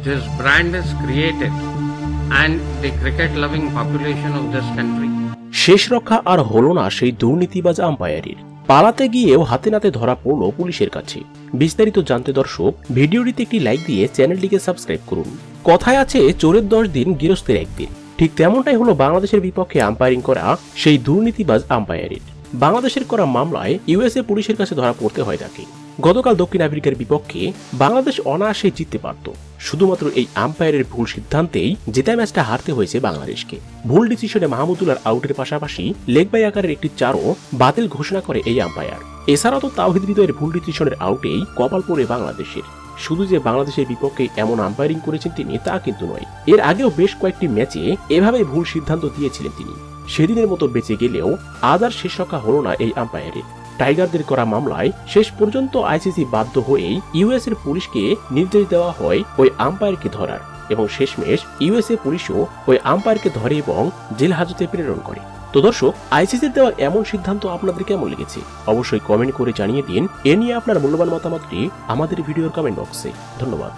this brand is created and the cricket-loving population of this country. শেষ রক্ষা আর হলো না সেই দুর্নীতিবাজ আম্পায়ারের। পালাতে গিয়েও হাতে নাতে ধরা পড়ল পুলিশের কাছে। বিস্তারিত জানতে দর্শক ভিডিওটিতে একটি লাইক দিয়ে চ্যানেলটিকে সাবস্ক্রাইব করুন। কথায় আছে চোরের 10 দিন গৃহস্থের 1 দিন। ঠিক তেমনটাই হলো বাংলাদেশের বিপক্ষে আম্পায়ারিং করা সেই দুর্নীতিবাজ আম্পায়ারের। বাংলাদেশের করা মামলায় ইউএসএ পুলিশের কাছে ধরা পড়তে হয় তাকে। গতকাল দক্ষিণ আফ্রিকার বিপক্ষে বাংলাদেশ অনায়াসে জিততে পারত, শুধুমাত্র এই আম্পায়ারের ভুল সিদ্ধান্তেই জেতা ম্যাচটা হারতে হয়েছে বাংলাদেশকে। ভুল ডিসিশনে মাহমুদুল্লাহর আউটের পাশাপাশি লেগ বাই আকারের একটি চারও বাতিল ঘোষণা করে এই আম্পায়ার। এছাড়াও তো তাওহিদ হৃদয়ের ভুল ডিসিশনের আউটেই কপাল পড়ে বাংলাদেশের। শুধু যে বাংলাদেশের বিপক্ষে এমন আম্পায়ারিং করেছেন তিনি তা কিন্তু নয়, এর আগেও বেশ কয়েকটি ম্যাচে এভাবেই ভুল সিদ্ধান্ত দিয়েছিলেন তিনি। সেদিনের মতো বেঁচে গেলেও আজ আর শেষ রক্ষা হলো না এই আম্পায়ারের। টাইগারদের করা মামলায় শেষ পর্যন্ত আইসিসি বাধ্য হয়েই ইউএস এর পুলিশকে নির্দেশ দেওয়া হয় ওই আম্পায়ারকে ধরার, এবং শেষমেশ ইউএসএ পুলিশও ওই আম্পায়ারকে ধরে এবং জেল হাজতে প্রেরণ করে। তো দর্শক, আইসিসির দেওয়া এমন সিদ্ধান্ত আপনাদের কেমন লেগেছে অবশ্যই কমেন্ট করে জানিয়ে দিন। এ নিয়ে আপনার মূল্যবান মতামতটি আমাদের ভিডিওর কমেন্ট বক্সে। ধন্যবাদ।